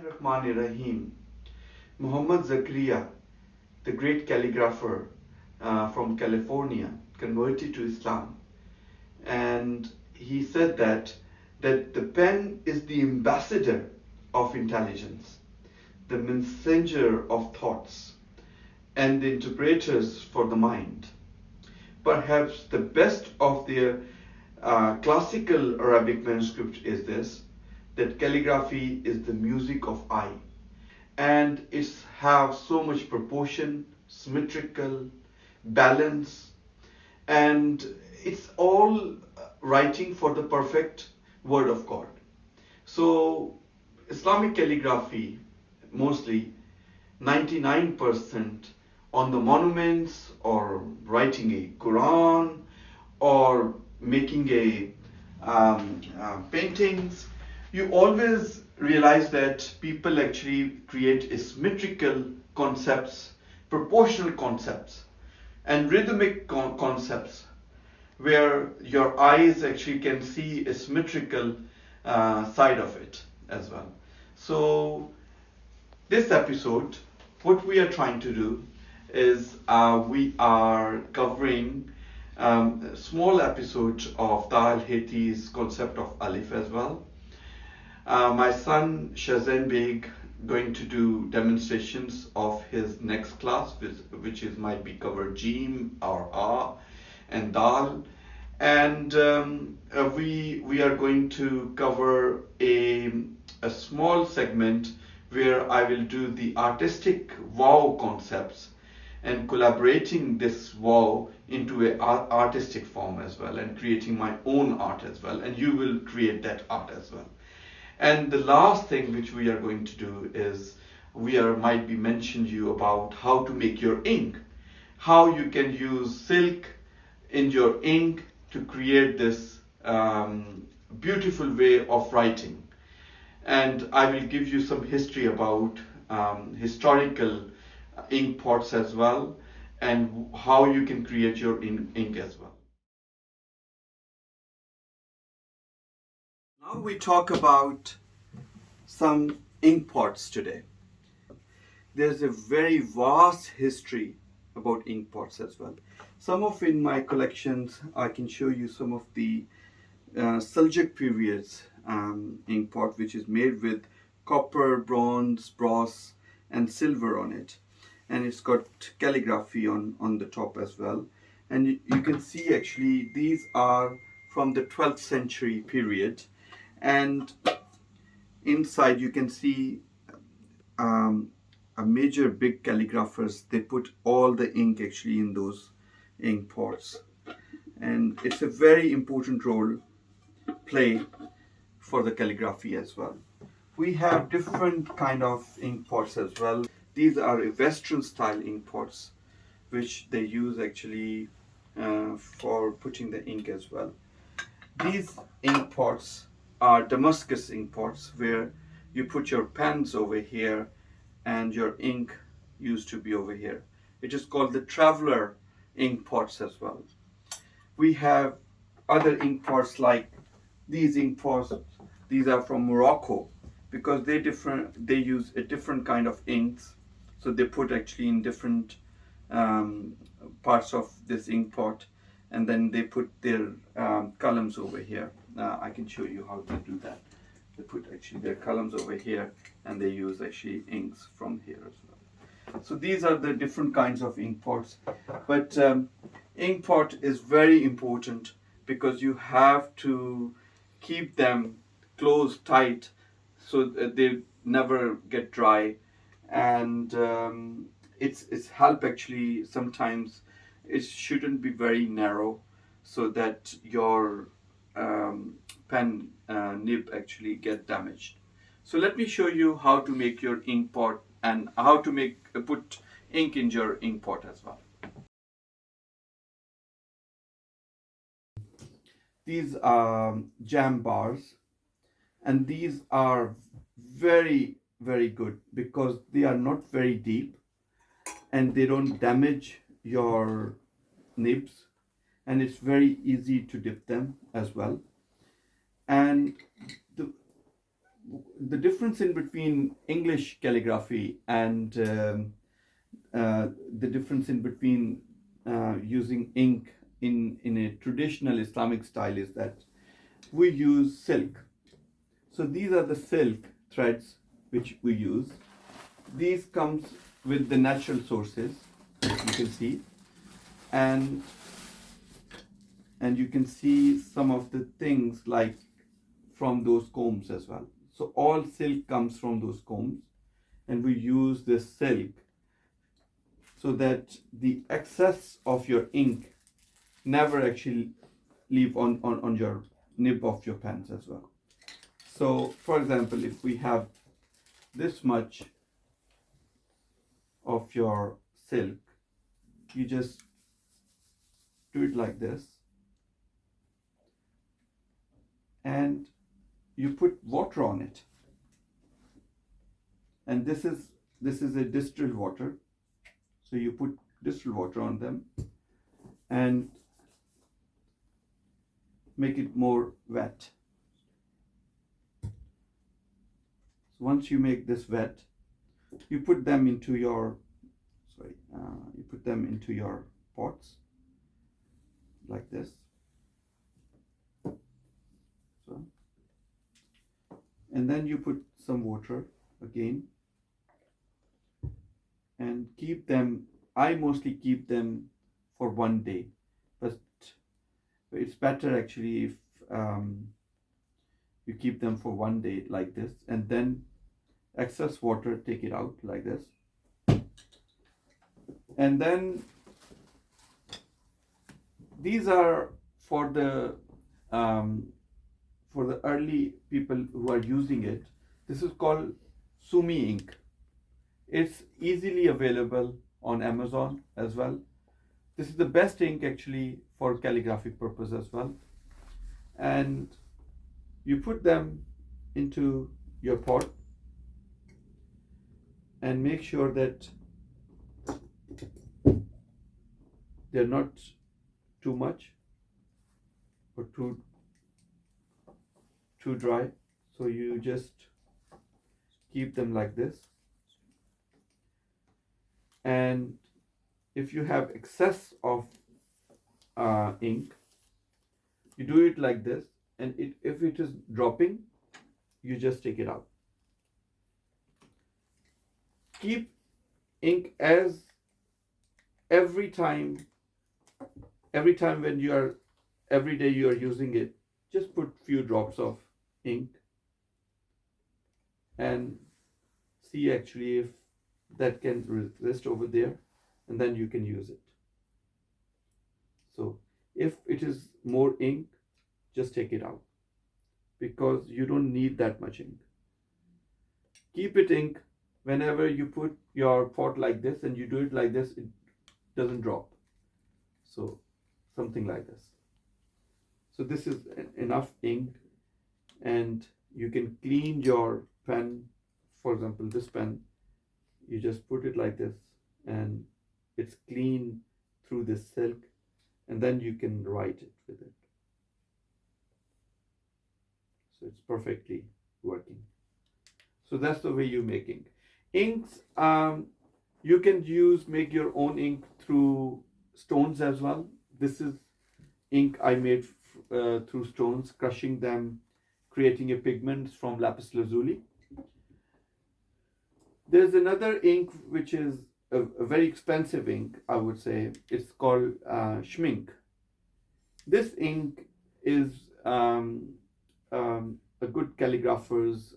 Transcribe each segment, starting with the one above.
Bismillahirrahmanirrahim. Muhammad Zakaria, the great calligrapher from California, converted to Islam, and he said that the pen is the ambassador of intelligence, the messenger of thoughts, and the interpreters for the mind. Perhaps the best of their classical Arabic manuscript is this, that calligraphy is the music of eye, and it's have so much proportion, symmetrical, balance, and it's all writing for the perfect word of God. So Islamic calligraphy, mostly 99% on the monuments, or writing a Quran, or making a paintings, you always realize that people actually create symmetrical concepts, proportional concepts, and rhythmic concepts, where your eyes actually can see a symmetrical side of it as well. So this episode, what we are trying to do is we are covering a small episode of the Al-Hiti's concept of Alif as well. My son Shazan Beg going to do demonstrations of his next class, which is might be covered Jīm or Ha and Dal, and we are going to cover a small segment where I will do the artistic wow concepts and collaborating this wow into an artistic form as well, and creating my own art as well, and you will create that art as well. And the last thing which we are going to do is might be mention you about how to make your ink, how you can use silk in your ink to create this beautiful way of writing. And I will give you some history about historical ink pots as well, and how you can create your ink as well. Now we talk about some ink pots today. There's a very vast history about ink pots as well. Some of in my collections, I can show you some of the Seljuk periods ink pot, which is made with copper, bronze, brass, and silver on it, and it's got calligraphy on the top as well. And you can see actually these are from the 12th century period, and inside you can see a major big calligraphers, they put all the ink actually in those ink pots, and it's a very important role play for the calligraphy as well. We have different kind of ink pots as well. These are Western style ink pots, which they use actually for putting the ink as well. These ink pots are Damascus ink pots, where you put your pens over here and your ink used to be over here. It is called the traveler ink pots as well. We have other ink pots like these ink pots. These are from Morocco, because they use a different kind of inks, so they put actually in different parts of this ink pot, and then they put their columns over here. I can show you how to do that. They put actually their columns over here, and they use actually inks from here as well. So these are the different kinds of ink pots, but ink pot is very important because you have to keep them closed tight so that they never get dry, and it's help actually. Sometimes it shouldn't be very narrow so that your pen nib actually get damaged. So let me show you how to make your ink pot and how to put ink in your ink pot as well. These are jam bars, and these are very good because they are not very deep and they don't damage your nibs, and it's very easy to dip them as well. And the difference in between English calligraphy and the difference in between using ink in a traditional Islamic style is that we use silk. So these are the silk threads which we use. These comes with the natural sources, you can see, and you can see some of the things like from those combs as well. So all silk comes from those combs, and we use this silk so that the excess of your ink never actually leave on your nib of your pens as well. So for example, if we have this much of your silk, you just do it like this, and you put water on it, and this is a distilled water, so you put distilled water on them and make it more wet. So once you make this wet, you put them into your pots like this. So, and then you put some water again and keep them. I mostly keep them for 1 day, but it's better actually if you keep them for 1 day like this, and then excess water, take it out like this, and then these are for the early people who are using it. This is called Sumi ink. It's easily available on Amazon as well. This is the best ink actually for calligraphic purpose as well. And you put them into your pot and make sure that they're not too much or too dry. So you just keep them like this. And if you have excess of ink, you do it like this, and if it is dropping, you just take it out. Keep ink as every time when you are, every day you are using it, just put few drops of ink and see actually if that can resist over there, and then you can use it. So if it is more ink, just take it out, because you don't need that much ink. Keep it ink. Whenever you put your pot like this and you do it like this, it doesn't drop. So something like this. So this is enough ink, and you can clean your pen. For example, this pen, you just put it like this and it's clean through this silk, and then you can write it with it. So it's perfectly working. So that's the way you make ink. Inks, you can make your own ink through stones as well. This is ink I made through stones, crushing them, creating a pigment from lapis lazuli. There's another ink which is a very expensive ink, I would say. It's called schmink. This ink is a good calligraphers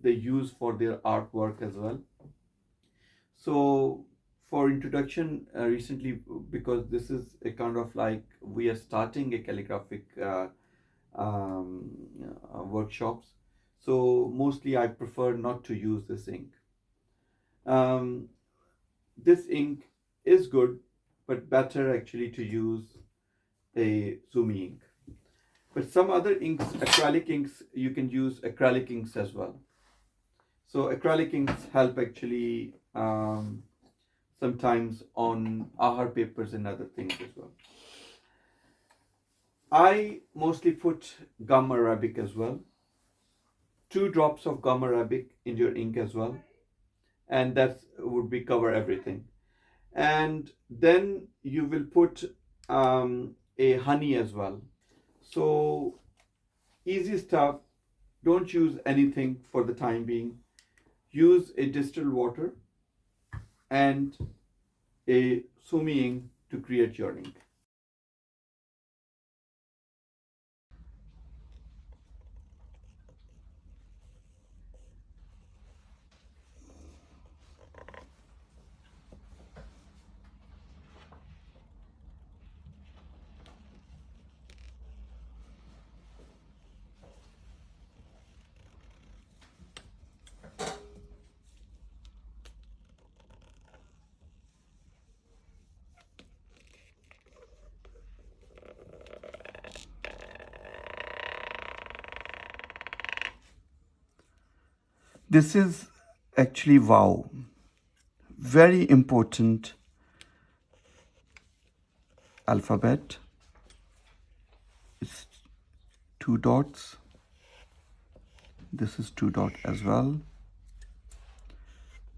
they use for their artwork as well. So for introduction recently, because this is a kind of like we are starting a calligraphic workshops, so mostly I prefer not to use this ink. This ink is good, but better actually to use a Sumi ink. But some other inks, acrylic inks, you can use acrylic inks as well. So acrylic inks help actually sometimes on ahar papers and other things as well. I mostly put gum arabic as well. 2 drops of gum arabic in your ink as well, and that would be cover everything. And then you will put a honey as well. So easy stuff. Don't use anything for the time being. Use a distilled water and a sumi ink to create your ink. This is actually wow. Very important alphabet. It's 2 dots. This is 2 dot as well.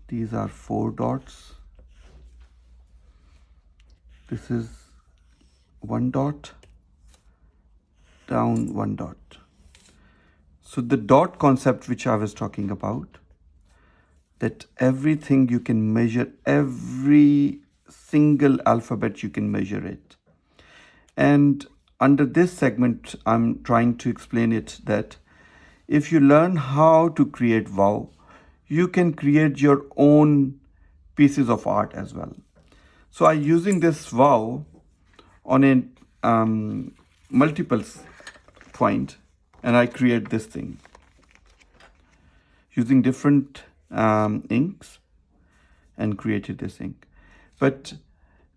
These are 4 dots. This is 1 dot, down 1 dot. So the dot concept which I was talking about, that everything you can measure, every single alphabet you can measure it. And under this segment, I'm trying to explain it that if you learn how to create wow, you can create your own pieces of art as well. So I'm using this wow on a multiple point, and I create this thing using different inks and created this ink. But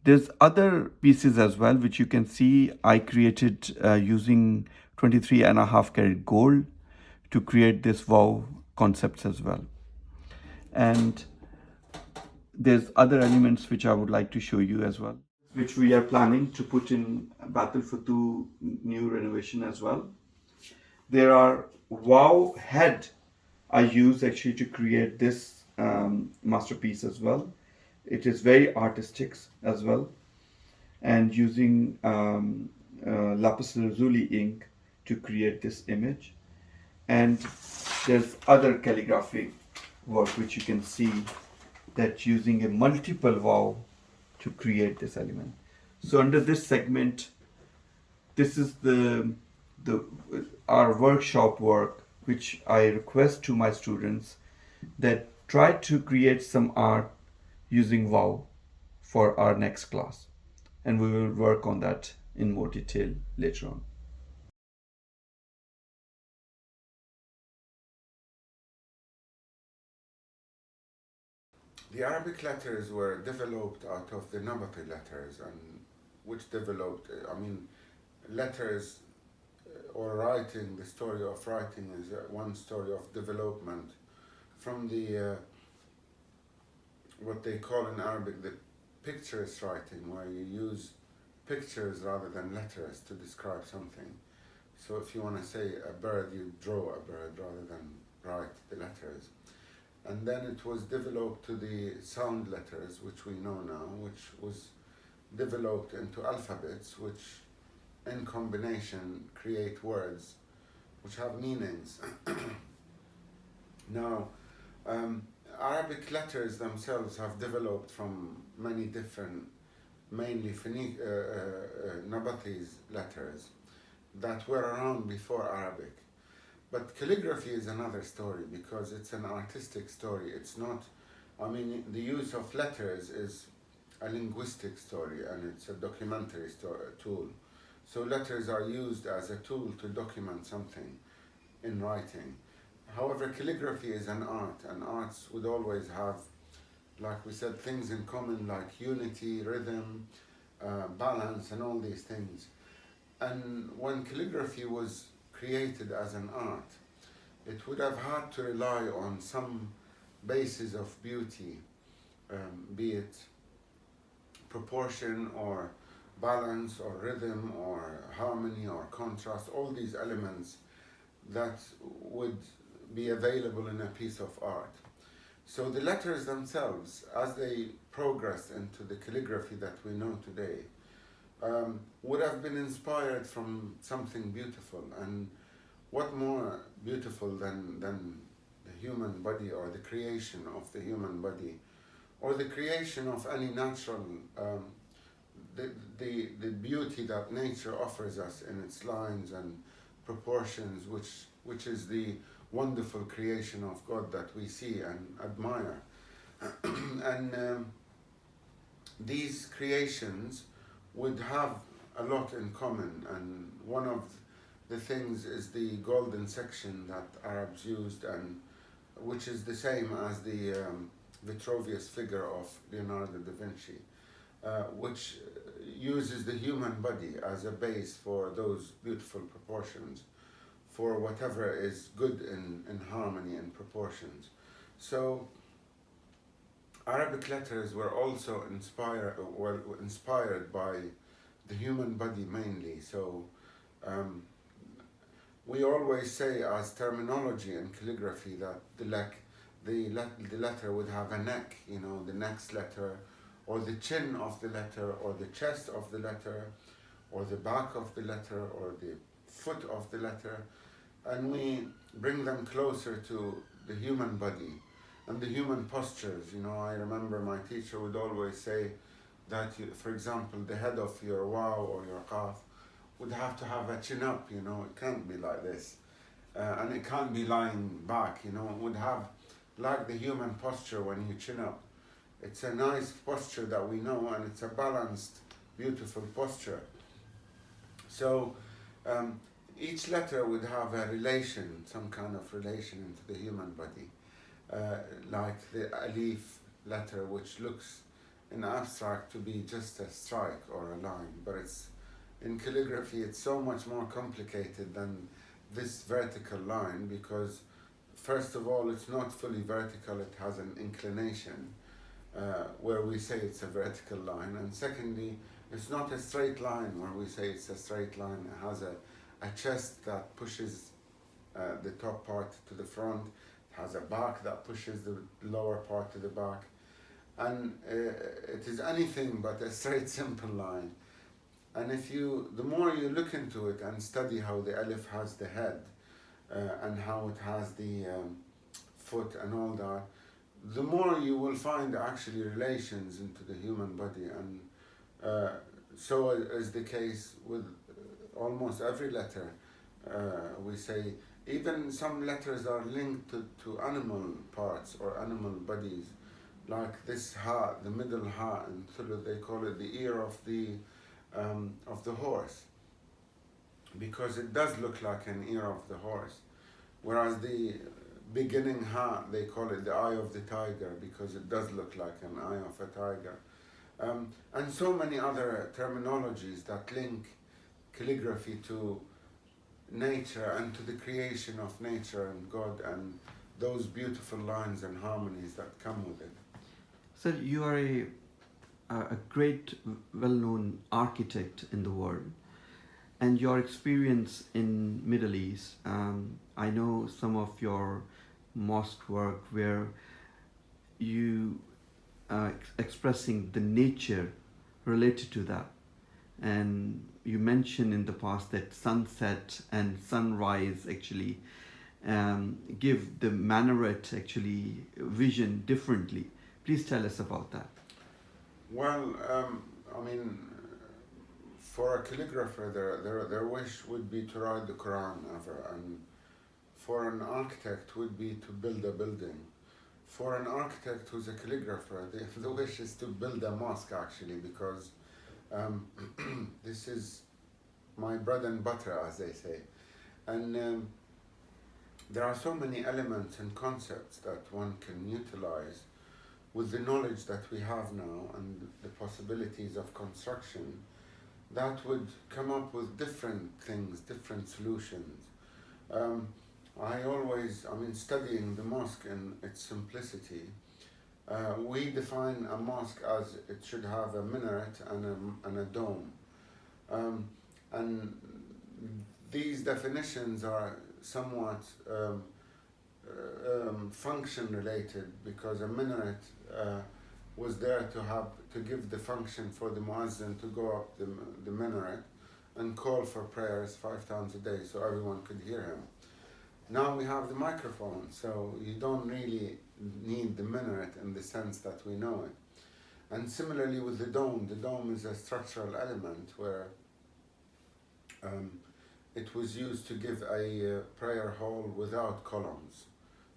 there's other pieces as well which you can see I created using 23.5 karat gold to create this wow concepts as well. And there's other elements which I would like to show you as well, which we are planning to put in Batul Futu new renovation as well. There are wow head I use actually to create this masterpiece as well. It is very artistic as well, and using lapis lazuli ink to create this image. And there's other calligraphy work which you can see that using a multiple wow to create this element. So under this segment, this is our workshop work which I request to my students that try to create some art using wow for our next class, and we will work on that in more detail later on. The Arabic letters were developed out of the Nabati letters, and which developed, letters or writing, the story of writing is one story of development from the, what they call in Arabic, the picturist writing, where you use pictures rather than letters to describe something. So if you want to say a bird, you draw a bird rather than write the letters. And then it was developed to the sound letters, which we know now, which was developed into alphabets, which in combination create words which have meanings. Now, Arabic letters themselves have developed from many different, mainly Nabatis letters that were around before Arabic. But calligraphy is another story because it's an artistic story. It's not, the use of letters is a linguistic story and it's a documentary tool. So letters are used as a tool to document something in writing. However, calligraphy is an art, and arts would always have, like we said, things in common like unity, rhythm, balance, and all these things. And when calligraphy was created as an art, it would have had to rely on some basis of beauty, be it proportion or balance or rhythm or harmony or contrast, all these elements that would be available in a piece of art. So the letters themselves, as they progressed into the calligraphy that we know today, would have been inspired from something beautiful. And what more beautiful than the human body, or the creation of the human body, or the creation of any natural, the beauty that nature offers us in its lines and proportions, which is the wonderful creation of God that we see and admire. And these creations would have a lot in common, and one of the things is the golden section that Arabs used, and which is the same as the Vitruvius figure of Leonardo da Vinci, which uses the human body as a base for those beautiful proportions, for whatever is good in harmony and proportions. So Arabic letters were also inspired by the human body mainly. So we always say, as terminology in calligraphy, that the letter would have a neck, you know, the next letter, or the chin of the letter, or the chest of the letter, or the back of the letter, or the foot of the letter, and we bring them closer to the human body and the human postures. You know, I remember my teacher would always say that, for example, the head of your waw or your qaf would have to have a chin up, you know, it can't be like this. And it can't be lying back, you know, it would have like the human posture when you chin up. It's a nice posture that we know, and it's a balanced, beautiful posture. So each letter would have a relation, some kind of relation into the human body. Like the alif letter, which looks in abstract to be just a strike or a line, but it's in calligraphy it's so much more complicated than this vertical line, because first of all it's not fully vertical, it has an inclination where we say it's a vertical line, and secondly it's not a straight line where we say it's a straight line. It has a chest that pushes the top part to the front, it has a back that pushes the lower part to the back, and it is anything but a straight simple line. And the more you look into it and study how the alif has the head and how it has the foot and all that, the more you will find actually relations into the human body. And so is the case with almost every letter. We say even some letters are linked to animal parts or animal bodies, like this ha, the middle ha in Thulu, they call it the ear of the horse, because it does look like an ear of the horse, whereas the beginning ha, they call it the eye of the tiger, because it does look like an eye of a tiger. And so many other terminologies that link calligraphy to nature and to the creation of nature and God and those beautiful lines and harmonies that come with it. Sir, you are a great, well-known architect in the world, and your experience in Middle East, I know some of your mosque work where you expressing the nature related to that, and you mentioned in the past that sunset and sunrise actually give the minaret actually vision differently. Please tell us about that. Well, I mean, for a calligrapher, their wish would be to write the Quran ever, and for an architect would be to build a building. For an architect who's a calligrapher, the wish is to build a mosque actually, because this is my bread and butter, as they say. And there are so many elements and concepts that one can utilize with the knowledge that we have now and the possibilities of construction, that would come up with different things, different solutions. Studying the mosque in its simplicity, we define a mosque as it should have a minaret and a dome. And these definitions are somewhat function related, because a minaret was there to give the function for the muazzin to go up the minaret and call for prayers 5 times a day so everyone could hear him. Now we have the microphone, so you don't really need the minaret in the sense that we know it. And similarly with the dome is a structural element where it was used to give a prayer hall without columns.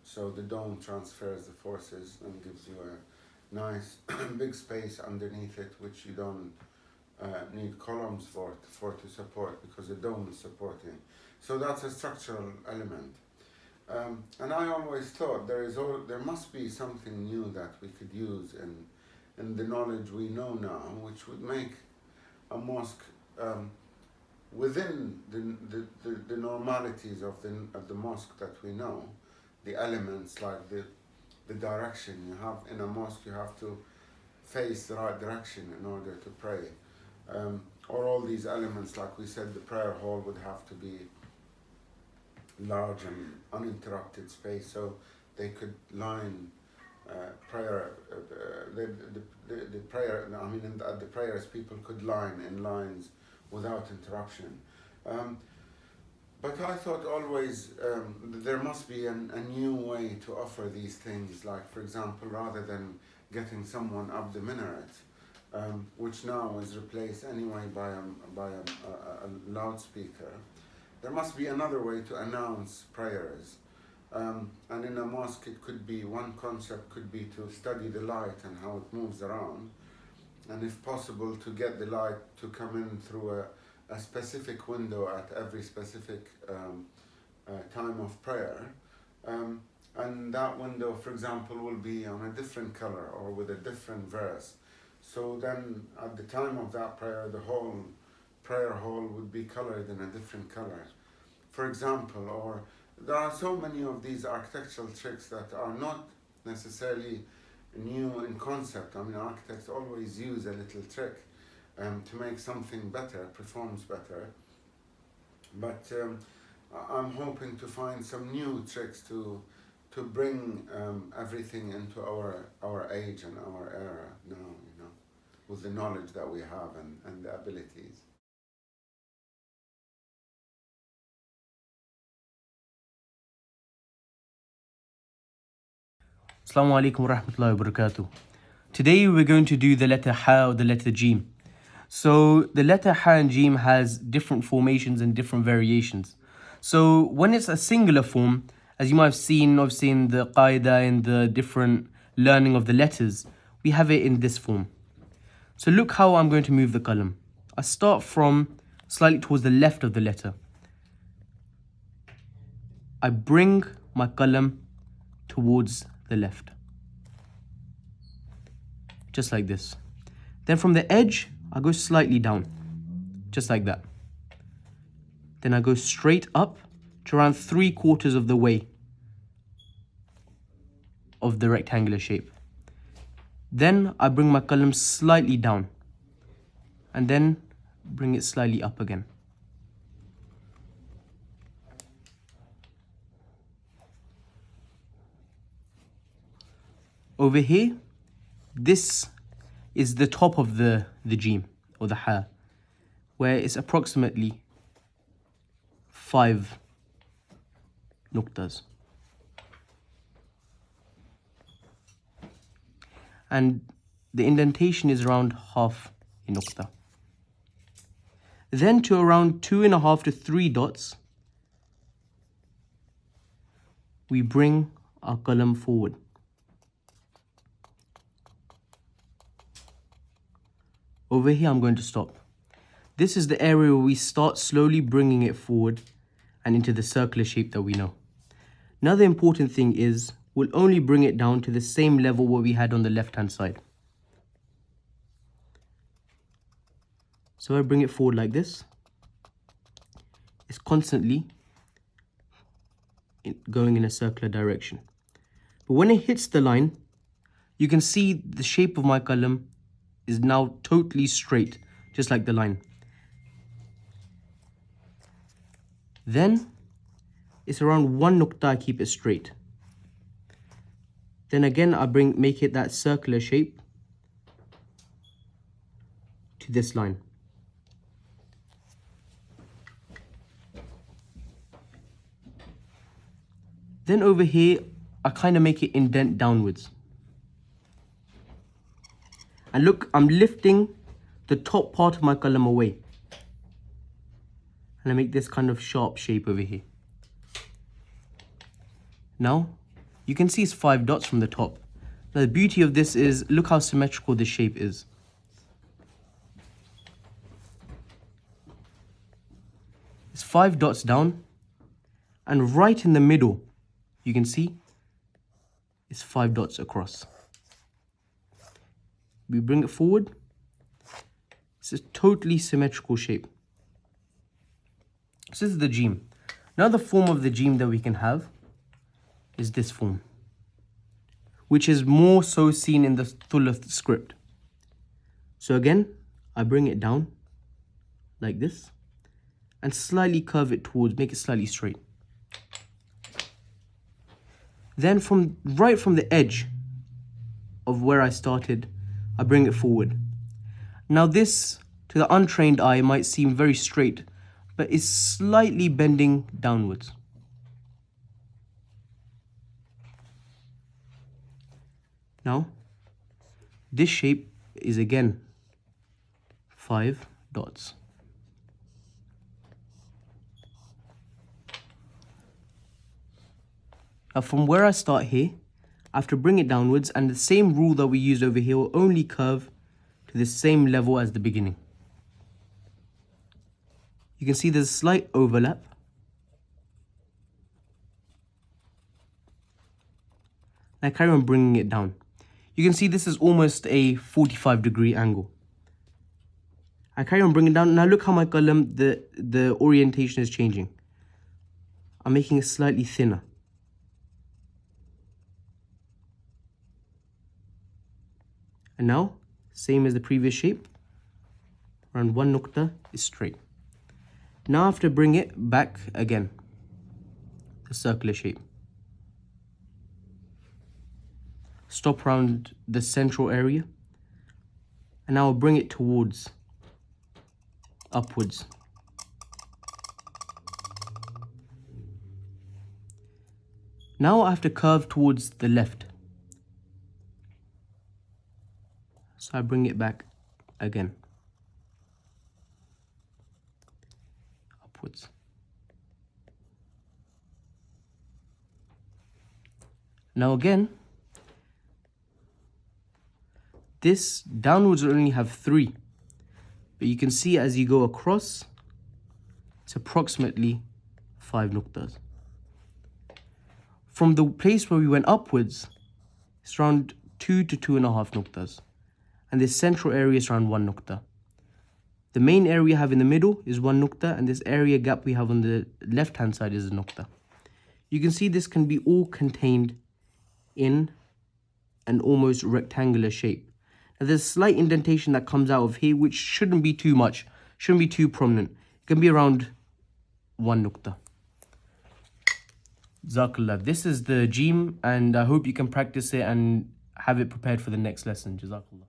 So the dome transfers the forces and gives you a nice big space underneath it, which you don't need columns for to support, because the dome is supporting. So that's a structural element. And I always thought there must be something new that we could use in the knowledge we know now, which would make a mosque within the normalities of the mosque that we know, the elements like the direction you have in a mosque, you have to face the right direction in order to pray. Or all these elements, like we said, the prayer hall would have to be large and uninterrupted space, so they could line prayer. The prayer. I mean, at the prayers, people could line in lines without interruption. But I thought always there must be a new way to offer these things. Like, for example, rather than getting someone up the minaret, which now is replaced anyway by a loudspeaker, there must be another way to announce prayers. And in a mosque, it could be, one concept could be to study the light and how it moves around, and if possible to get the light to come in through a specific window at every specific time of prayer. And that window, for example, will be on a different color or with a different verse. So then at the time of that prayer, the whole prayer hall would be colored in a different color, for example. Or there are so many of these architectural tricks that are not necessarily new in concept. I mean, architects always use a little trick to make something better, performs better. But I'm hoping to find some new tricks to bring everything into our age and our era now, with the knowledge that we have and the abilities. Assalamu alaikum wa rahmatullahi wa barakatuh. Today we're going to do the letter Ha or the letter Jīm. So the letter Ha and Jīm has different formations and different variations. So when it's a singular form, as you might have seen obviously in the qaida, in the different learning of the letters, we have it in this form. So look how I'm going to move the qalam. I start from slightly towards the left of the letter. I bring my qalam towards the left, just like this. Then from the edge, I go slightly down, just like that. Then I go straight up to around 3/4 of the way of the rectangular shape. Then I bring my qalam slightly down and then bring it slightly up again. Over here, this is the top of the Jīm or the Ha, where it's approximately 5 nuqtas. And the indentation is around half a nuqta. Then to around 2.5 to 3 dots, we bring our qalam forward. Over here, I'm going to stop. This is the area where we start slowly bringing it forward and into the circular shape that we know. Another important thing is we'll only bring it down to the same level what we had on the left-hand side. So I bring it forward like this. It's constantly going in a circular direction. But when it hits the line, you can see the shape of my qalam is now totally straight, just like the line. Then it's around 1 nuqta, I keep it straight. Then again, I make it that circular shape to this line. Then over here, I kind of make it indent downwards. And look, I'm lifting the top part of my qalam away. And I make this kind of sharp shape over here. Now, you can see it's 5 dots from the top. Now the beauty of this is, look how symmetrical this shape is. It's 5 dots down, and right in the middle, you can see it's 5 dots across. We bring it forward. It's a totally symmetrical shape. So this is the Jīm. Now the form of the Jīm that we can have is this form, which is more so seen in the Thuluth script. So again, I bring it down like this and slightly curve it towards, make it slightly straight. Then right from the edge of where I started, I bring it forward. Now this, to the untrained eye, might seem very straight, but it's slightly bending downwards. Now, this shape is again 5 dots. Now from where I start here, I have to bring it downwards, and the same rule that we used over here will only curve to the same level as the beginning. You can see there's a slight overlap. I carry on bringing it down. You can see this is almost a 45-degree angle. I carry on bringing it down. Now look how my qalam, the orientation is changing. I'm making it slightly thinner. And now, same as the previous shape, around 1 nuqta is straight. Now I have to bring it back again, the circular shape. Stop around the central area, and now I'll bring it towards, upwards. Now I have to curve towards the left. So I bring it back again, upwards. Now again, this downwards will only have 3, but you can see as you go across, it's approximately 5 nuqtas. From the place where we went upwards, it's around 2 to 2.5 nuqtas. And this central area is around 1 nuqta. The main area I have in the middle is 1 nuqta, and this area gap we have on the left hand side is a nuqta. You can see this can be all contained in an almost rectangular shape. Now there's a slight indentation that comes out of here, which shouldn't be too much, shouldn't be too prominent. It can be around 1 nuqta. Jazakallah. This is the Jīm, and I hope you can practice it and have it prepared for the next lesson. Jazakallah.